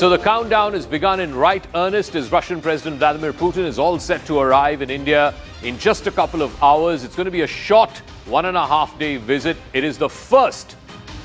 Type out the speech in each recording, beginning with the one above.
So the countdown has begun in right earnest as Russian President Vladimir Putin is all set to arrive in India in just a couple of hours. It's going to be a short 1.5-day visit. It is the first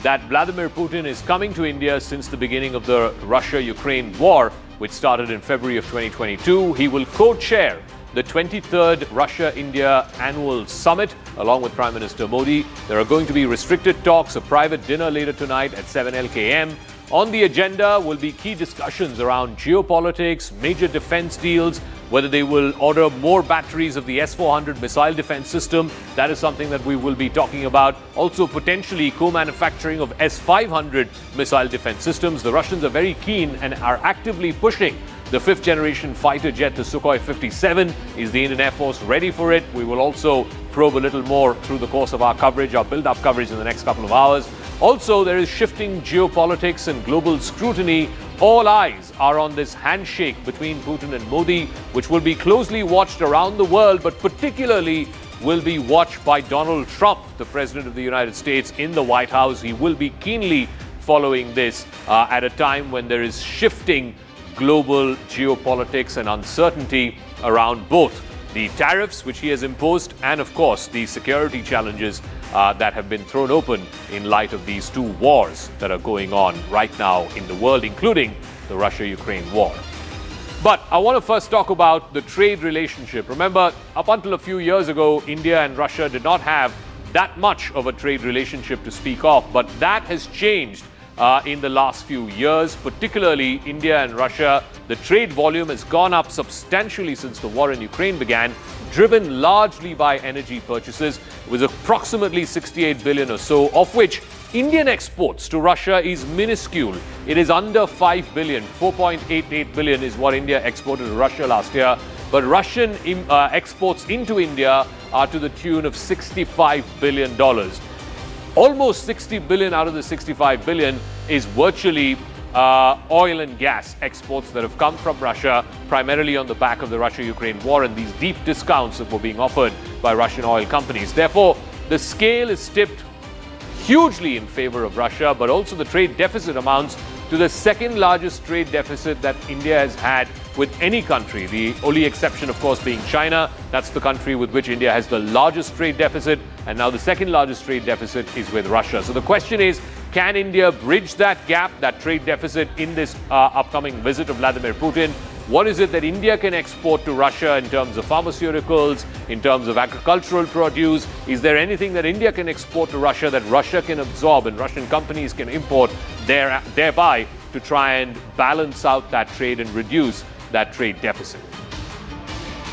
that Vladimir Putin is coming to India since the beginning of the Russia-Ukraine war, which started in February of 2022. He will co-chair the 23rd Russia-India Annual Summit along with Prime Minister Modi. There are going to be restricted talks, a private dinner later tonight at 7 LKM. On the agenda will be key discussions around geopolitics, major defense deals, whether they will order more batteries of the S-400 missile defense system. That is something that we will be talking about. Also, potentially co-manufacturing of S-500 missile defense systems. The Russians are very keen and are actively pushing the fifth-generation fighter jet, the Sukhoi 57. Is the Indian Air Force ready for it? We will also probe a little more through the course of our coverage, our build-up coverage in the next couple of hours. Also, there is shifting geopolitics and global scrutiny. All eyes are on this handshake between Putin and Modi, which will be closely watched around the world, but particularly will be watched by Donald Trump, the President of the United States, in the White House. He will be keenly following this at a time when there is shifting global geopolitics and uncertainty around both the tariffs which he has imposed and, of course, the security challenges that have been thrown open in light of these two wars that are going on right now in the world, including the Russia-Ukraine war. But I want to first talk about the trade relationship. Remember, up until a few years ago, India and Russia did not have that much of a trade relationship to speak of, but that has changed in the last few years, particularly India and Russia. The trade volume has gone up substantially since the war in Ukraine began, driven largely by energy purchases. It was approximately 68 billion or so, of which Indian exports to Russia is minuscule. It is under 5 billion. 4.88 billion is what India exported to Russia last year. But Russian exports into India are to the tune of $65 billion. Almost 60 billion out of the 65 billion is virtually oil and gas exports that have come from Russia, primarily on the back of the Russia-Ukraine war and these deep discounts that were being offered by Russian oil companies. Therefore, the scale is tipped hugely in favor of Russia, but also the trade deficit amounts to the second largest trade deficit that India has had with any country. The only exception, of course, being China. That's the country with which India has the largest trade deficit. And now the second largest trade deficit is with Russia. So the question is, can India bridge that gap, that trade deficit, in this upcoming visit of Vladimir Putin? What is it that India can export to Russia in terms of pharmaceuticals, in terms of agricultural produce? Is there anything that India can export to Russia that Russia can absorb and Russian companies can import thereby to try and balance out that trade and reduce that trade deficit?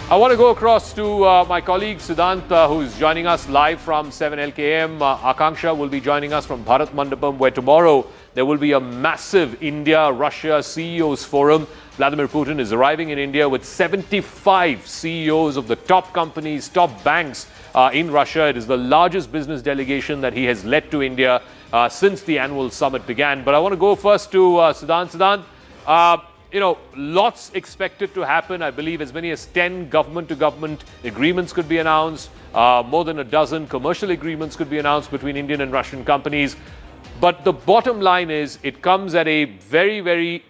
I want to go across to my colleague Siddhant, who's joining us live from 7 LKM. Akanksha will be joining us from Bharat Mandapam, where tomorrow there will be a massive India-Russia CEOs forum. Vladimir Putin is arriving in India with 75 CEOs of the top companies, top banks in Russia. It is the largest business delegation that he has led to India since the annual summit began. But I want to go first to Siddhant. Siddhant, lots expected to happen. I believe as many as 10 government-to-government agreements could be announced. More than a dozen commercial agreements could be announced between Indian and Russian companies. But the bottom line is it comes at a very, very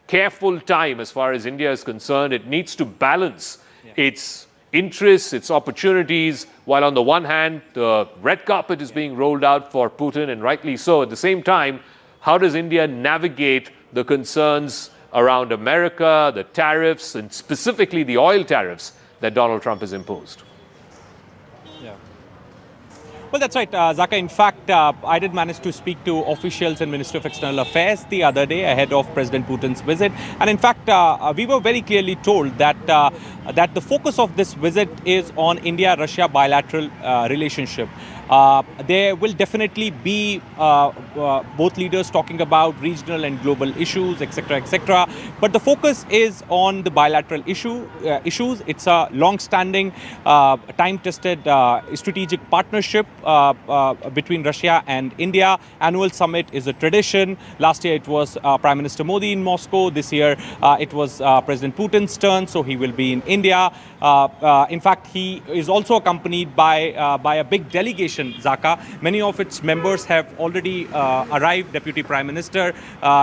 careful time as far as India is concerned. It needs to balance its interests, its opportunities, while on the one hand, the red carpet is being rolled out for Putin, and rightly so. At the same time, how does India navigate the concerns around America, the tariffs, and specifically the oil tariffs that Donald Trump has imposed? Well, that's right, Zaka. In fact, I did manage to speak to officials in Ministry of External Affairs the other day ahead of President Putin's visit. And in fact, we were very clearly told that that the focus of this visit is on India-Russia bilateral relationship. There will definitely be both leaders talking about regional and global issues, etc., etc. But the focus is on the bilateral issues. It's a long-standing, time-tested strategic partnership between Russia and India. Annual summit is a tradition. Last year it was Prime Minister Modi in Moscow. This year it was President Putin's turn, so he will be in India. In fact, he is also accompanied by a big delegation nation, Zaka. Many of its members have already arrived. Deputy Prime Minister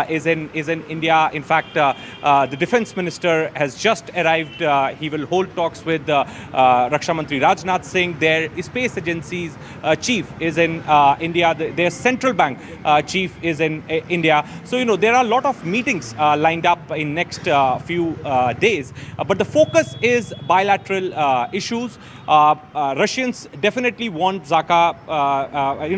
is in India. In fact, the Defence Minister has just arrived. He will hold talks with Raksha Mantri Rajnath Singh. Their space agency's chief is in India. Their central bank chief is in India. So, there are a lot of meetings lined up in next few days. But the focus is bilateral issues. Russians definitely want Zaka.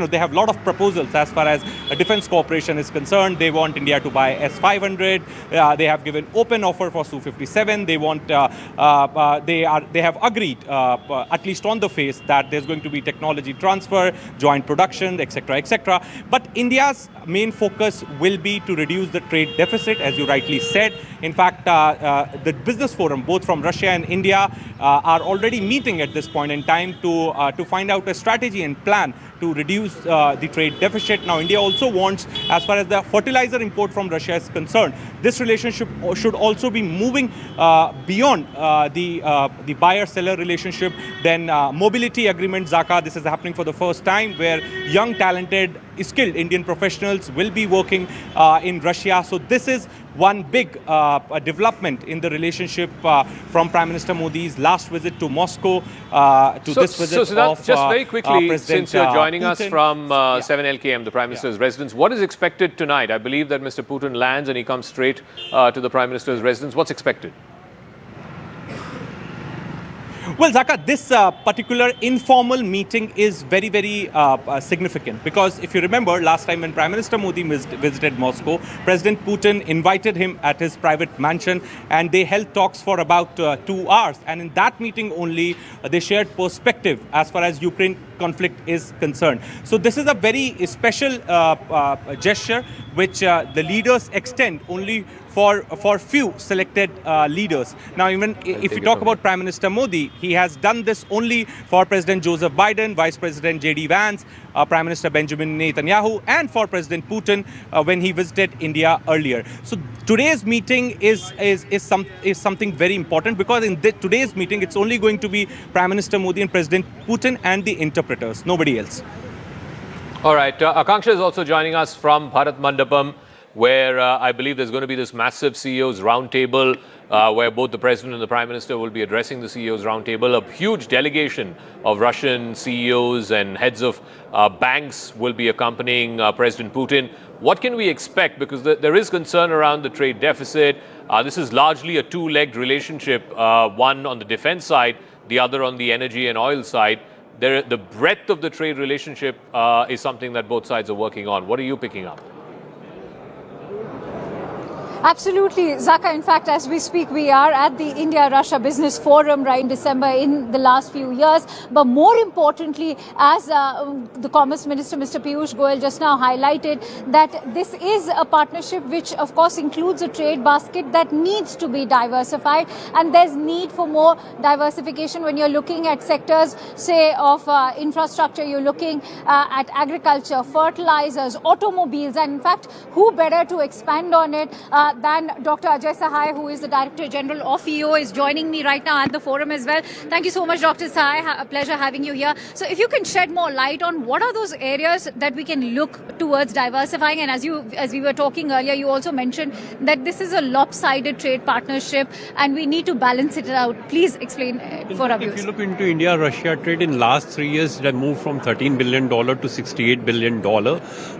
They have a lot of proposals as far as defense cooperation is concerned. They want India to buy S-500. They have given open offer for Su-57. They want. They have agreed, at least on the face, that there's going to be technology transfer, joint production, etc., etc. But India's main focus will be to reduce the trade deficit, as you rightly said. In fact, the business forum, both from Russia and India, are already meeting at this point in time to find out a strategy and plan to reduce the trade deficit. Now, India also wants, as far as the fertilizer import from Russia is concerned, this relationship should also be moving beyond the buyer-seller relationship. Then mobility agreement, Zaka, this is happening for the first time, where young, talented, skilled Indian professionals will be working in Russia. So this is one big development in the relationship from Prime Minister Modi's last visit to Moscow to this visit Siddharth, of just very quickly, President since you're joining Putin. us from 7LKM, the Prime Minister's residence, what is expected tonight? I believe that Mr. Putin lands and he comes straight to the Prime Minister's residence. What's expected? Well, Zaka, this particular informal meeting is very, very significant, because if you remember, last time when Prime Minister Modi visited Moscow, President Putin invited him at his private mansion and they held talks for about 2 hours. And in that meeting only, they shared perspective as far as Ukraine conflict is concerned. So this is a very special gesture which the leaders extend only for few selected leaders. Now, even if you talk about Prime Minister Modi, he has done this only for President Joseph Biden, Vice President J.D. Vance, Prime Minister Benjamin Netanyahu, and for President Putin when he visited India earlier. So today's meeting is something very important, because in today's meeting, it's only going to be Prime Minister Modi and President Putin and the interpreters, nobody else. All right. Akanksha is also joining us from Bharat Mandapam, where I believe there's going to be this massive CEOs roundtable where both the President and the Prime Minister will be addressing the CEOs roundtable. A huge delegation of Russian CEOs and heads of banks will be accompanying President Putin. What can we expect? Because there is concern around the trade deficit. This is largely a two-legged relationship, one on the defense side, the other on the energy and oil side. The breadth of the trade relationship is something that both sides are working on. What are you picking up? Absolutely, Zaka. In fact, as we speak, we are at the India-Russia Business Forum right in December in the last few years. But more importantly, as the Commerce Minister, Mr. Piyush Goyal, just now highlighted, that this is a partnership which, of course, includes a trade basket that needs to be diversified. And there's need for more diversification when you're looking at sectors, say, of infrastructure. You're looking at agriculture, fertilizers, automobiles. And in fact, who better to expand on it than Dr. Ajay Sahai, who is the Director General of EO, is joining me right now at the forum as well. Thank you so much, Dr. Sahai. A pleasure having you here. So if you can shed more light on what are those areas that we can look towards diversifying. And as we were talking earlier, you also mentioned that this is a lopsided trade partnership and we need to balance it out. Please explain for our viewers. If you look into India-Russia trade in last 3 years, it has moved from $13 billion to $68 billion.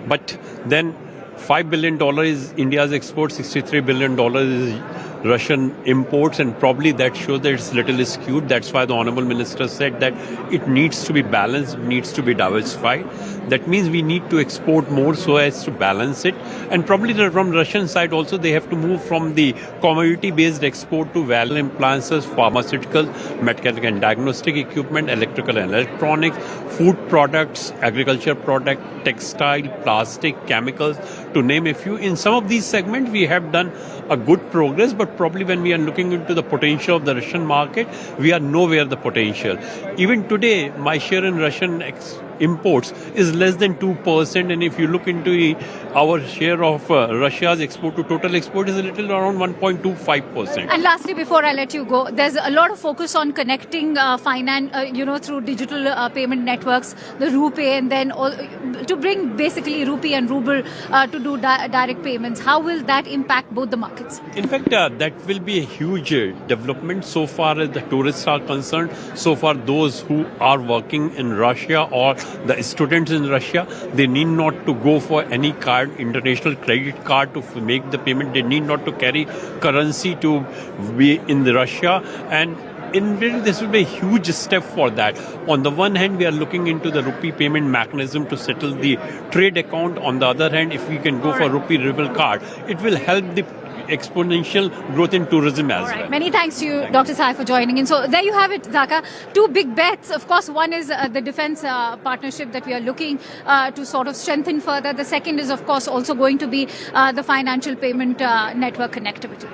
But then $5 billion is India's export, $63 billion is Russian imports, and probably that shows that it's little skewed. That's why the Honorable Minister said that it needs to be balanced, it needs to be diversified. That means we need to export more so as to balance it. And probably from Russian side also, they have to move from the commodity-based export to value appliances, pharmaceuticals, medical and diagnostic equipment, electrical and electronics, food products, agriculture product, textile, plastic, chemicals, to name a few. In some of these segments, we have done a good progress, but probably when we are looking into the potential of the Russian market, we are nowhere the potential. Even today, my share in Russian imports is less than 2%, and if you look into our share of Russia's export to total export is a little around 1.25%. And lastly, before I let you go, there's a lot of focus on connecting finance, through digital payment networks, the RuPay, and then to bring basically rupee and ruble to do direct payments. How will that impact both the markets? In fact, that will be a huge development so far as the tourists are concerned. So far, those who are working in Russia or the students in Russia, they need not to go for any card, international credit card to make the payment. They need not to carry currency to be in Russia. And in really, this will be a huge step for that. On the one hand, we are looking into the rupee payment mechanism to settle the trade account. On the other hand, if we can go for rupee ruble card, it will help the exponential growth in tourism as well. Many thanks to you, Dr. Sai, for joining in. So there you have it, Zaka. Two big bets. Of course, one is the defense partnership that we are looking to sort of strengthen further. The second is, of course, also going to be the financial payment network connectivity.